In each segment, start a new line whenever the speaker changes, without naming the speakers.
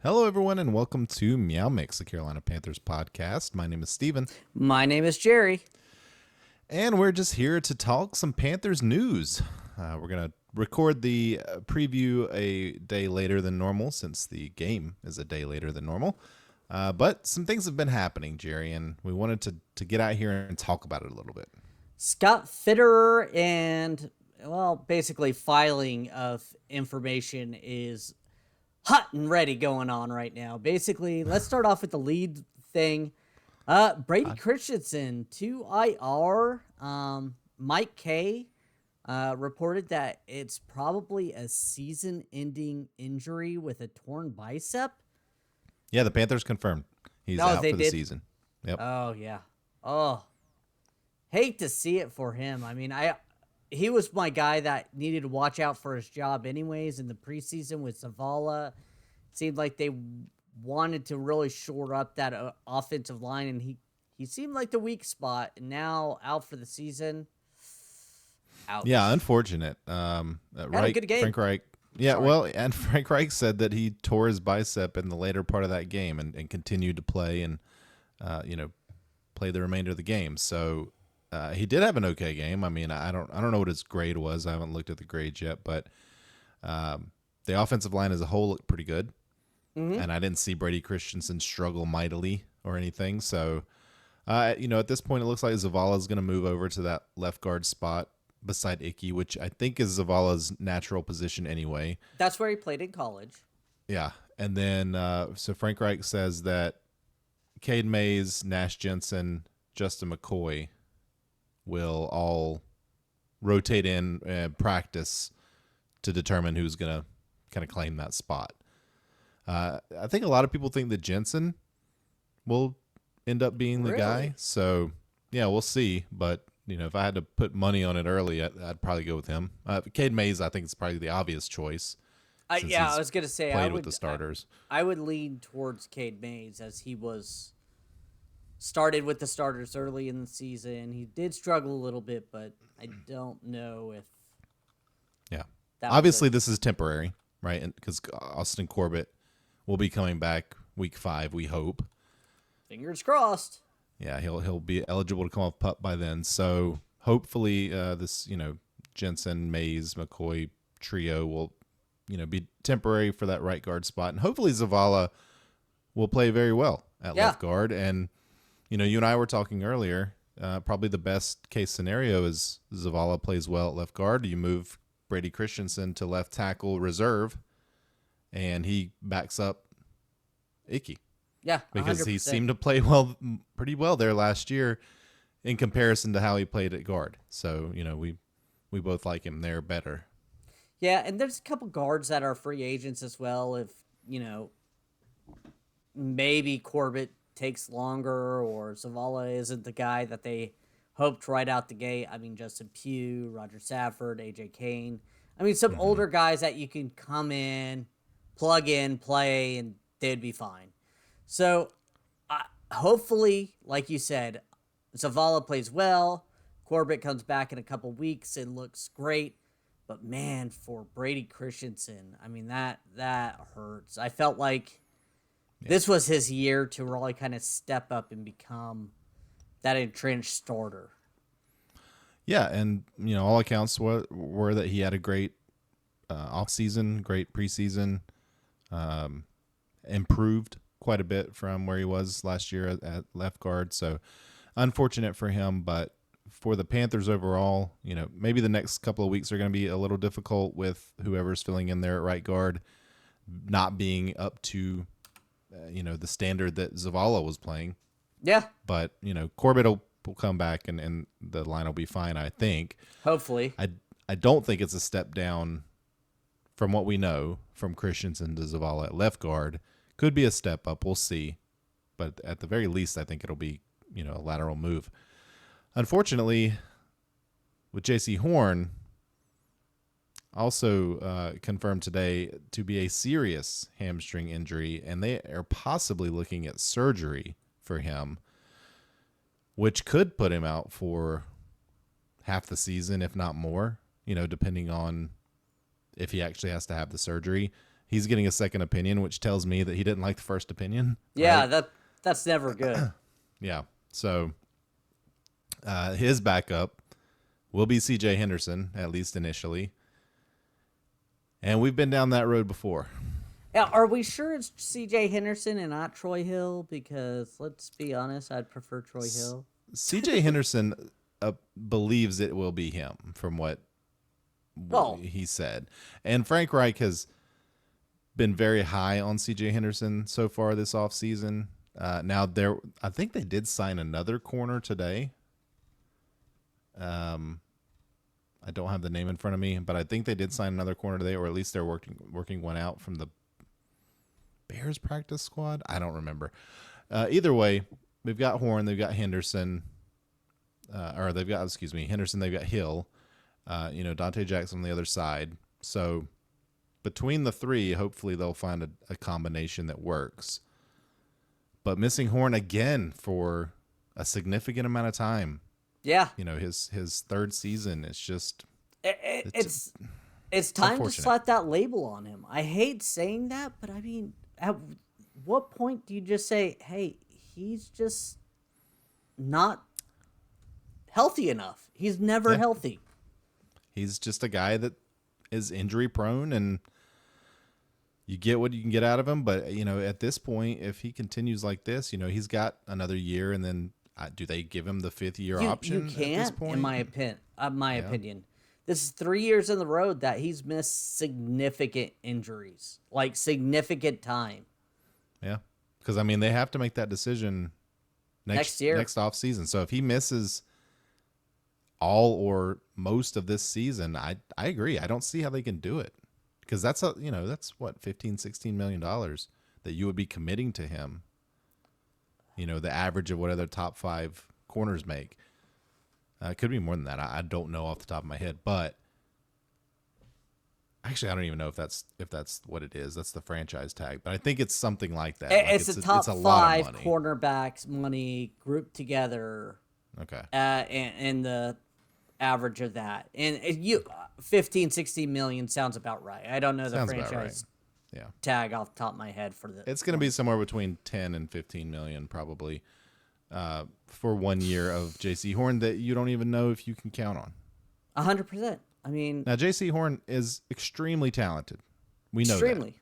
Hello, everyone, and welcome to Meow Mix, the Carolina Panthers podcast. My name is Steven.
My name is Jerry.
And we're just here to talk some Panthers news. We're going to record the preview a day later than normal, since the game is a day later than normal. But some things have been happening, Jerry, and we wanted to get out here and talk about it a little bit.
Scott Fitterer and, basically filing of information is hot and ready going on right now. Basically, let's start off with the lead thing. Brady Christensen to IR. Mike K reported that it's probably a season-ending injury with a torn bicep.
Yeah, the Panthers confirmed he's out for the season. Yep.
Oh, yeah. Oh, hate to see it for him. I mean, he was my guy that needed to watch out for his job anyways in the preseason with Zavala. It seemed like they wanted to really shore up that offensive line, and he seemed like the weak spot, and now out for the season. Ouch.
Yeah, unfortunate.
Had a good game.
Frank Reich. Yeah,
Sorry.
well, and Frank Reich said that he tore his bicep in the later part of that game and continued to play and, play the remainder of the game. So he did have an okay game. I mean, I don't know what his grade was. I haven't looked at the grades yet, but the offensive line as a whole looked pretty good. Mm-hmm. And I didn't see Brady Christensen struggle mightily or anything. So, at this point, it looks like Zavala is going to move over to that left guard spot beside Icky, which I think is Zavala's natural position anyway.
That's where he played in college.
Yeah. And then, so Frank Reich says that Cade Mays, Nash Jensen, Justin McCoy will all rotate in and practice to determine who's going to kind of claim that spot. I think a lot of people think that Jensen will end up being the guy. So, yeah, we'll see. But, if I had to put money on it early, I'd probably go with him. Cade Mays, I think, is probably the obvious choice.
I was going to say
played with the starters.
I would lean towards Cade Mays, as he started with the starters early in the season. He did struggle a little bit, but I don't know if.
Yeah. Obviously, this is temporary, right? And because Austin Corbett will be coming back week 5, we hope.
Fingers crossed.
Yeah, he'll be eligible to come off PUP by then. So hopefully this, Jensen, Mays, McCoy trio will, be temporary for that right guard spot. And hopefully Zavala will play very well at left guard. And, you and I were talking earlier, probably the best case scenario is Zavala plays well at left guard. You move Brady Christensen to left tackle reserve, and he backs up Icky.
Yeah, 100%.
Because he seemed to play pretty well there last year in comparison to how he played at guard. So, we both like him there better.
Yeah, and there's a couple guards that are free agents as well. If, maybe Corbett takes longer or Zavala isn't the guy that they hoped right out the gate. I mean, Justin Pugh, Roger Safford, AJ Kane. I mean, some older guys that you can come in, plug in, play, and they'd be fine. So, hopefully, like you said, Zavala plays well. Corbett comes back in a couple weeks and looks great. But, man, for Brady Christensen, I mean, that hurts. I felt like this was his year to really kind of step up and become that entrenched starter.
Yeah, and, all accounts were that he had a great offseason, great preseason, improved quite a bit from where he was last year at left guard. So unfortunate for him, but for the Panthers overall, maybe the next couple of weeks are going to be a little difficult with whoever's filling in there at right guard not being up to, the standard that Zavala was playing.
Yeah.
But, Corbett will come back and the line will be fine, I think.
Hopefully.
I don't think it's a step down from what we know from Christensen to Zavala at left guard. Could be a step up. We'll see. But at the very least, I think it'll be, a lateral move. Unfortunately, with Jaycee Horn, also confirmed today to be a serious hamstring injury, and they are possibly looking at surgery for him, which could put him out for half the season, if not more, depending on if he actually has to have the surgery. He's getting a second opinion, which tells me that he didn't like the first opinion.
Yeah,
Right?
that's never good.
Yeah. So his backup will be C.J. Henderson, at least initially. And we've been down that road before.
Yeah, are we sure it's C.J. Henderson and not Troy Hill? Because let's be honest, I'd prefer Troy Hill.
C.J. Henderson believes it will be him, from what
Oh,
he said. And Frank Reich has been very high on C.J. Henderson so far this offseason. Now, I think they did sign another corner today. I don't have the name in front of me, but I think they did sign another corner today, or at least they're working one out from the Bears practice squad. I don't remember. Either way, they've got Horn, they've got Henderson, Henderson, they've got Hill, Dante Jackson on the other side. So between the three, hopefully they'll find a combination that works. But missing Horn again for a significant amount of time.
yeah.
His third season. It's just
It's time to slap that label on him. I hate saying that, but I mean, at what point do you just say, "Hey, he's just not healthy enough. He's never healthy."
He's just a guy that is injury prone, and you get what you can get out of him. But at this point, if he continues like this, he's got another year, and then do they give him the 5th-year option?
You can't,
at this point?
in my opinion. This is 3 years in the road that he's missed significant injuries, like significant time.
Yeah, because they have to make that decision next
year,
next off season. So if he misses all or most of this season, I agree. I don't see how they can do it, because that's what, $15-16 million that you would be committing to him. The average of what other top 5 corners make. It could be more than that. I don't know off the top of my head, but actually, I don't even know if that's what it is. That's the franchise tag, but I think it's something like that.
It's
like
the top
it's a
5
lot of money.
cornerbacks money grouped together.
Okay.
And the average of that, and 15-16 million sounds about right. I don't know the
Sounds
franchise
Yeah.
tag off the top of my head for the.
It's going to be somewhere between 10 and 15 million probably for 1 year of Jaycee Horn that you don't even know if you can count on.
100%. I mean,
now Jaycee Horn is extremely talented. We know that.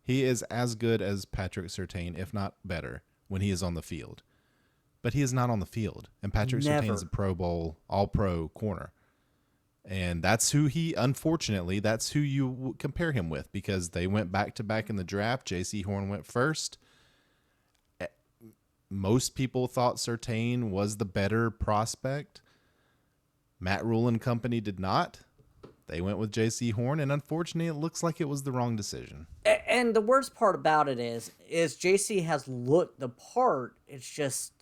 He is as good as Patrick Surtain, if not better, when he is on the field. But he is not on the field. And Patrick Surtain is a Pro Bowl, all-pro corner. And that's who that's who you compare him with, because they went back-to-back in the draft. Jaycee Horn went first. Most people thought Surtain was the better prospect. Matt Rule and company did not. They went with Jaycee Horn, and unfortunately, it looks like it was the wrong decision.
And the worst part about it is JC has looked the part. It's just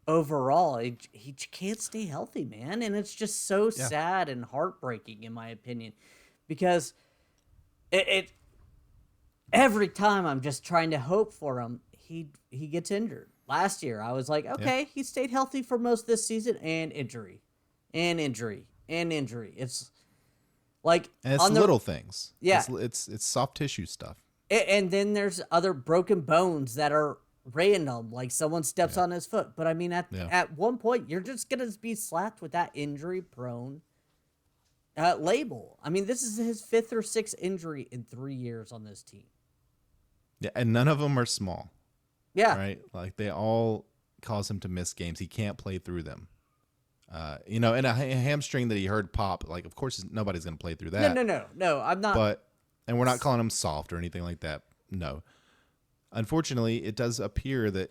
overall, he can't stay healthy, man. And it's just so sad and heartbreaking, in my opinion, because it every time I'm just trying to hope for him, he gets injured. Last year, I was like, okay, he stayed healthy for most of this season, and injury. It's like,
and it's little things.
Yeah,
it's soft tissue stuff.
And then there's other broken bones that are random, like someone steps on his foot. But I mean, at one point, you're just gonna be slapped with that injury prone label. I mean, this is his 5th or 6th injury in 3 years on this team.
Yeah, and none of them are small.
Yeah,
right. Like, they all cause him to miss games. He can't play through them. And a hamstring that he heard pop. Like, of course, nobody's gonna play through that.
No. I'm not.
And we're not calling him soft or anything like that. No. Unfortunately, it does appear that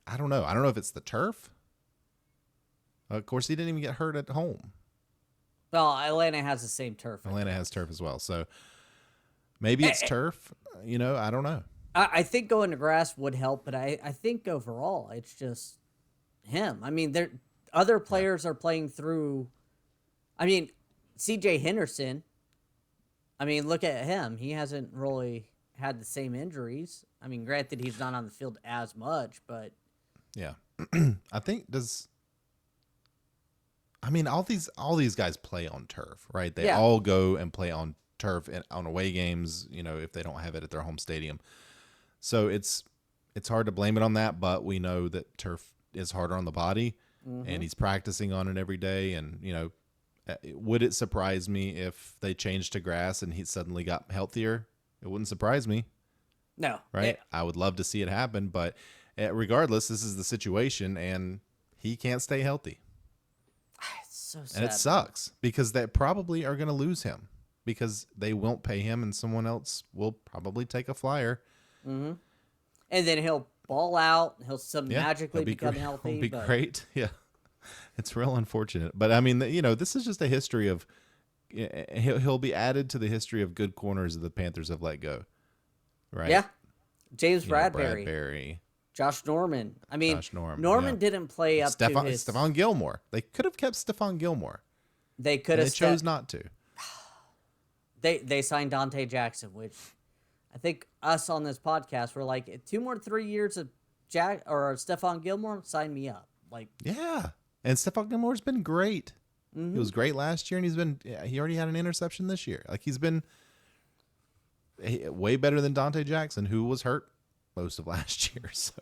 I don't know. I don't know if it's the turf. Of course, he didn't even get hurt at home.
Well, Atlanta has the same turf.
Atlanta has turf as well. So maybe it's turf. I don't know.
I think going to grass would help, but I think overall it's just him. I mean, other players are playing through. I mean, C.J. Henderson. I mean, look at him. He hasn't really had the same injuries. I mean, granted, he's not on the field as much, but
yeah, I I mean, all these guys play on turf, right? They
Yeah.
all go and play on turf and on away games, if they don't have it at their home stadium. So it's hard to blame it on that, but we know that turf is harder on the body, and he's practicing on it every day. And would it surprise me if they changed to grass and he suddenly got healthier? It wouldn't surprise me.
No.
Right? I would love to see it happen, but regardless, this is the situation, and he can't stay healthy.
It's so sad.
And it sucks because they probably are going to lose him because they won't pay him, and someone else will probably take a flyer.
Mm-hmm. And then he'll ball out. He'll magically become healthy.
It'll be great. Yeah. It's real unfortunate. But, I mean, this is just a history of he'll be added to the history of good corners that the Panthers have let go. Right?
Yeah. James Bradbury.
Bradbury.
Josh Norman. I mean, Norman
yeah.
didn't play up to his...
Stephon Gilmore. They could have kept Stephon Gilmore.
They could have...
They chose not to.
They signed Dante Jackson, which I think us on this podcast were like, 3 years of Stephon Gilmore, sign me up. Like,
yeah. And Stephon Gilmore's been great.
Mm-hmm.
He was great last year, and he already had an interception this year. Like, he's been way better than Dante Jackson, who was hurt most of last year. So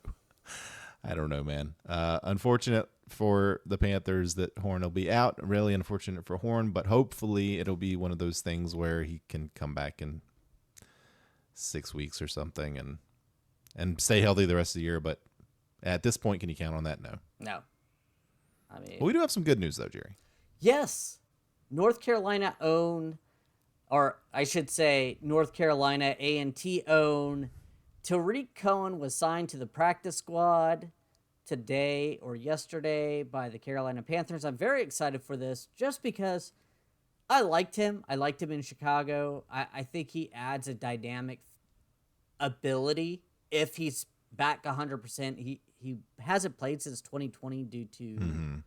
I don't know, man. Unfortunate for the Panthers that Horn will be out. Really unfortunate for Horn, but hopefully it'll be one of those things where he can come back in 6 weeks or something and stay healthy the rest of the year. But at this point, can you count on that? No.
No. I mean,
well, we do have some good news though, Jerry.
Yes. North Carolina own, or I should say North Carolina A&T own, Tarik Cohen was signed to the practice squad today or yesterday by the Carolina Panthers. I'm very excited for this just because I liked him. I liked him in Chicago. I think he adds a dynamic ability if he's back 100%. He hasn't played since 2020 due to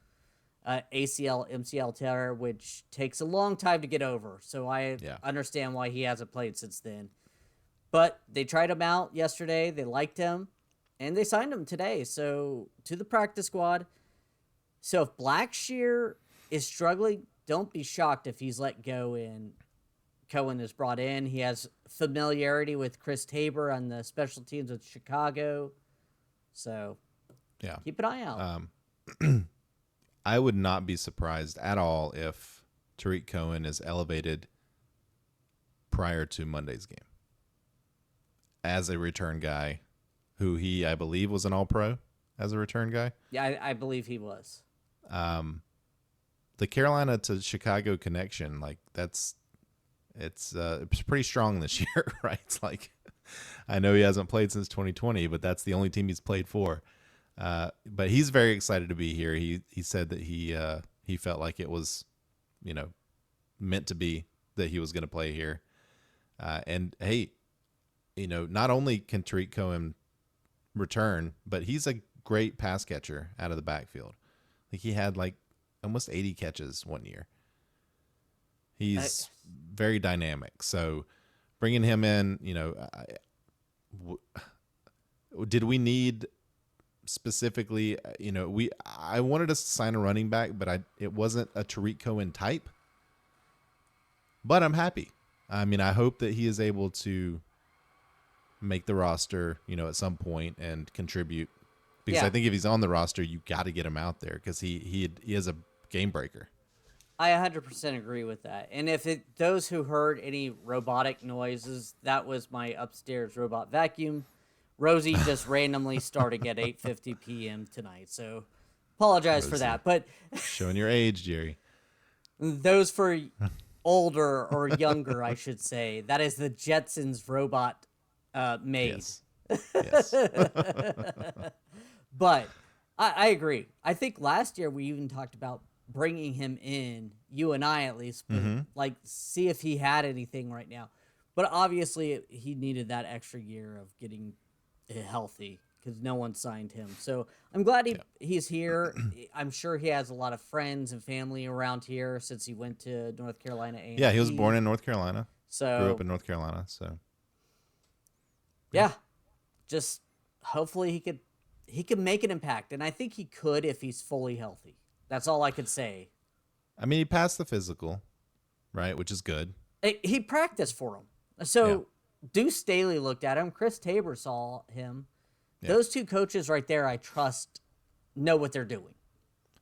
ACL, MCL tear, which takes a long time to get over. So I understand why he hasn't played since then. But they tried him out yesterday. They liked him, and they signed him today. So to the practice squad. So if Blackshear is struggling, don't be shocked if he's let go and Cohen is brought in. He has familiarity with Chris Tabor on the special teams with Chicago. So keep an eye out.
I would not be surprised at all if Tarik Cohen is elevated prior to Monday's game as a return guy, who I believe was an All-Pro as a return guy.
Yeah, I believe he was.
The Carolina to Chicago connection, like it's pretty strong this year, right? It's like, I know he hasn't played since 2020, but that's the only team he's played for. But he's very excited to be here. He said that he felt like it was, meant to be that he was going to play here. And hey, not only can Tarik Cohen return, but he's a great pass catcher out of the backfield. Like, he had like almost 80 catches one year. He's very dynamic. So bringing him in, did we need specifically, I wanted to sign a running back, but it wasn't a Tarik Cohen type. But I'm happy. I mean, I hope that he is able to make the roster, at some point and contribute. Because I think if he's on the roster, you got to get him out there because he is a game breaker.
I 100% agree with that. And if those who heard any robotic noises, that was my upstairs robot vacuum. Rosie just randomly starting at 8:50 p.m. tonight, so apologize for that. But
showing your age, Jerry.
Those for older or younger, I should say, that is the Jetsons robot maid.
Yes.
But I agree. I think last year we even talked about bringing him in, you and I at least, but see if he had anything right now. But obviously he needed that extra year of getting healthy because no one signed him. So I'm glad he's here. I'm sure he has a lot of friends and family around here since he went to North Carolina A&T.
Yeah, he was born in North Carolina.
So
grew up in North Carolina. So
just hopefully he could make an impact, and I think he could if he's fully healthy. That's all I could say.
I mean, he passed the physical, right, which is good.
He practiced for him. So Deuce Staley looked at him. Chris Tabor saw him.
Yeah.
Those two coaches right there, I trust, know what they're doing.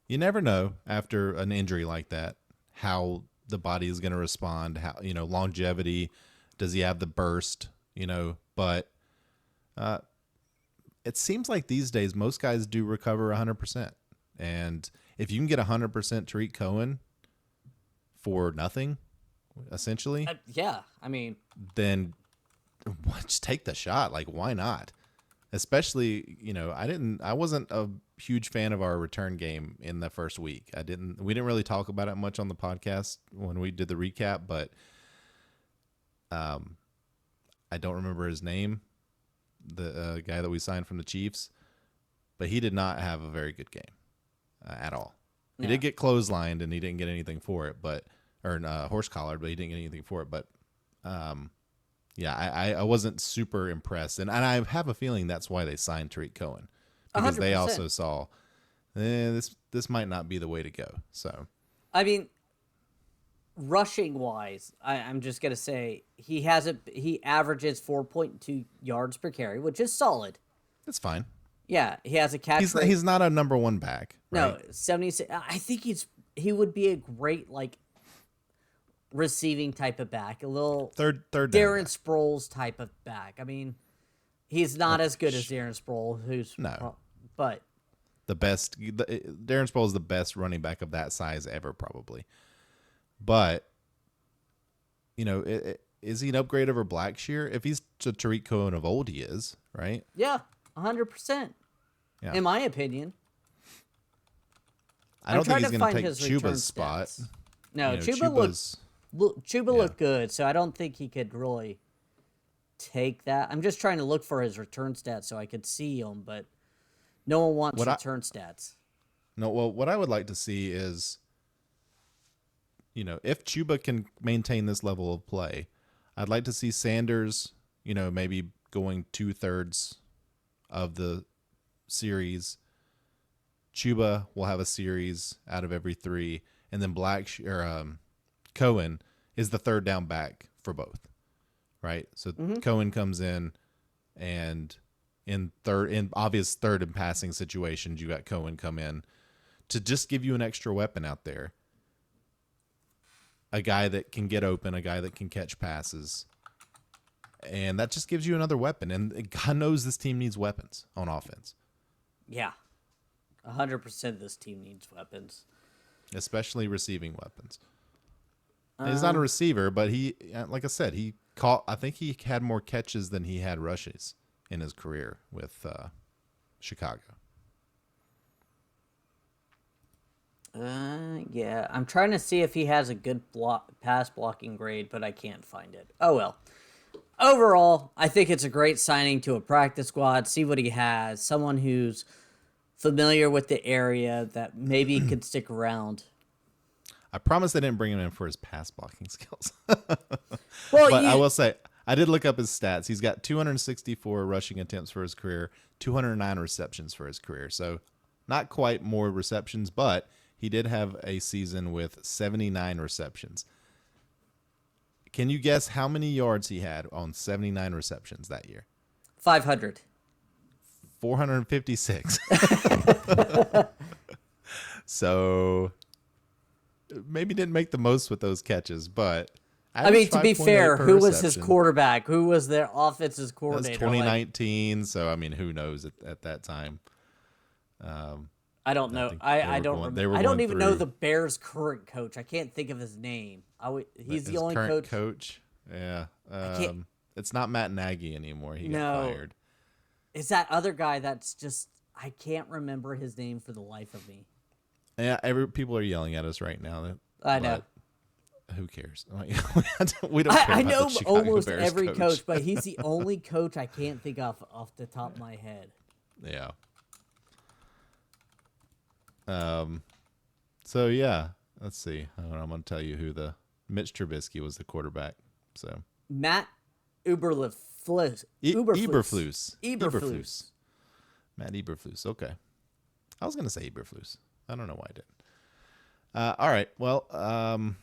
You never know after an injury like that how the body is going to respond. How longevity. Does he have the burst? But it seems like these days most guys do recover 100%. And if you can get 100% Tarik Cohen for nothing, essentially,
I mean,
then just take the shot. Like, why not? Especially, I wasn't a huge fan of our return game in the first week. We didn't really talk about it much on the podcast when we did the recap, but I don't remember his name, the guy that we signed from the Chiefs, but he did not have a very good game at all. He did get clotheslined and he didn't get anything for it, or horse collared, but he didn't get anything for it. But I wasn't super impressed, and I have a feeling that's why they signed Tarik Cohen, because
100%.
they also saw this might not be the way to go. So,
I mean, rushing wise, I'm just gonna say he averages 4.2 yards per carry, which is solid.
that's fine.
Yeah, he has a catch rate.
He's not a number one back. Right?
No, 76. I think he would be a great receiving type of back, a little
third
Darren Sproles type of back. I mean, he's not as good as Darren Sproles, but
the best. Darren Sproles is the best running back of that size ever, probably. But is he an upgrade over Blackshear? If he's to Tarik Cohen of old, he is, right?
Yeah, 100%.
Yeah.
In my opinion.
I don't think he's going to take Chuba's spot.
No, Chuba looked good, so I don't think he could really take that. I'm just trying to look for his return stats so I could see them, but no one wants return stats.
No, well, what I would like to see is, if Chuba can maintain this level of play, I'd like to see Sanders, maybe going 2/3 of the series. Chuba will have a series out of every 3, and then Cohen is the third down back for both, right? So Cohen comes in, and in obvious third and passing situations, you got Cohen come in to just give you an extra weapon out there. A guy that can get open, a guy that can catch passes. And that just gives you another weapon. And God knows this team needs weapons on offense.
Yeah. 100% this team needs weapons.
Especially receiving weapons. He's not a receiver, but he, like I said, I think he had more catches than he had rushes in his career with Chicago.
Yeah, I'm trying to see if he has a good pass blocking grade, but I can't find it. Oh well. Overall, I think it's a great signing to a practice squad. See what he has. Someone who's familiar with the area that maybe could stick around.
I promise I didn't bring him in for his pass blocking skills.
Well,
I will say, I did look up his stats. He's got 264 rushing attempts for his career, 209 receptions for his career. So not quite more receptions, but he did have a season with 79 receptions. Can you guess how many yards he had on 79 receptions that year?
500.
456. So maybe didn't make the most with those catches, but
I mean, to be fair, who was his quarterback? Who was their offense's coordinator?
That's 2019, so I mean, who knows at that time?
I don't know. I don't remember. I don't even know the Bears' current coach. I can't think of his name. He's the only
coach. Yeah. It's not Matt Nagy anymore. He got fired.
It's that other guy that's just, I can't remember his name for the life of me.
Yeah, people are yelling at us right now.
I know.
Who cares? We don't care.
I know almost
Bears
every coach, but he's the only coach I can't think of off the top of my head.
Yeah. So yeah, let's see. I'm going to tell you who Mitch Trubisky was the quarterback. So
Matt Eberflus.
Matt Eberflus. Okay. I was going to say Eberflus. I don't know why I didn't. All right. Well,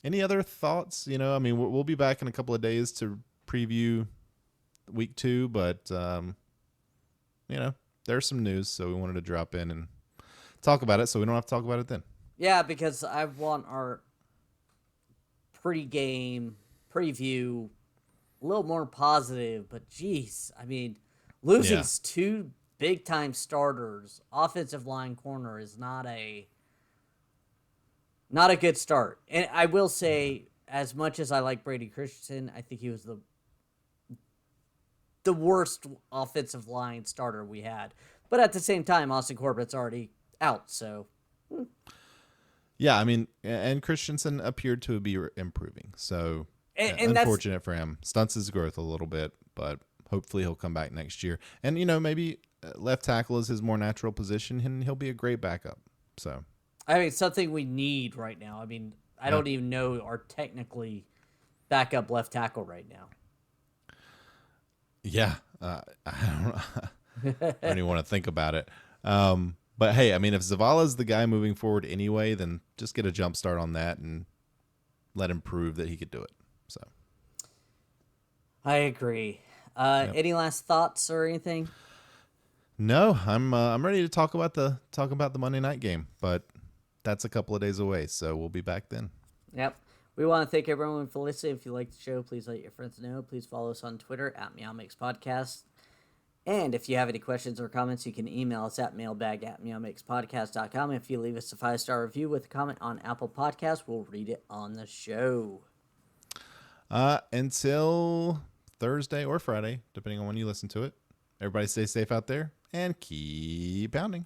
any other thoughts? I mean, we'll be back in a couple of days to preview week 2, but there's some news, so we wanted to drop in and talk about it, so we don't have to talk about it then.
Yeah, because I want our pre-game preview a little more positive, but geez, I mean, losing 2 big-time starters, offensive line corner, is not a good start. And I will say, as much as I like Brady Christensen, I think he was the worst offensive line starter we had. But at the same time, Austin Corbett's already out, so.
Yeah, I mean, and Christensen appeared to be improving, so
And
unfortunate for him. Stunts his growth a little bit, but hopefully he'll come back next year. And, maybe left tackle is his more natural position, and he'll be a great backup. So,
I mean, something we need right now. I mean, I don't even know our technically backup left tackle right now.
Yeah, I don't even want to think about it. But hey, I mean, if Zavala's the guy moving forward anyway, then just get a jump start on that and let him prove that he could do it. So,
I agree. Any last thoughts or anything?
No, I'm ready to talk about the Monday night game, but that's a couple of days away, so we'll be back then.
Yep. We want to thank everyone for listening. If you like the show, please let your friends know. Please follow us on Twitter at MeowMixPodcast. And if you have any questions or comments, you can email us at mailbag@meowmixpodcast.com. If you leave us a 5-star review with a comment on Apple Podcasts, we'll read it on the show.
Until Thursday or Friday, depending on when you listen to it, everybody stay safe out there and keep pounding.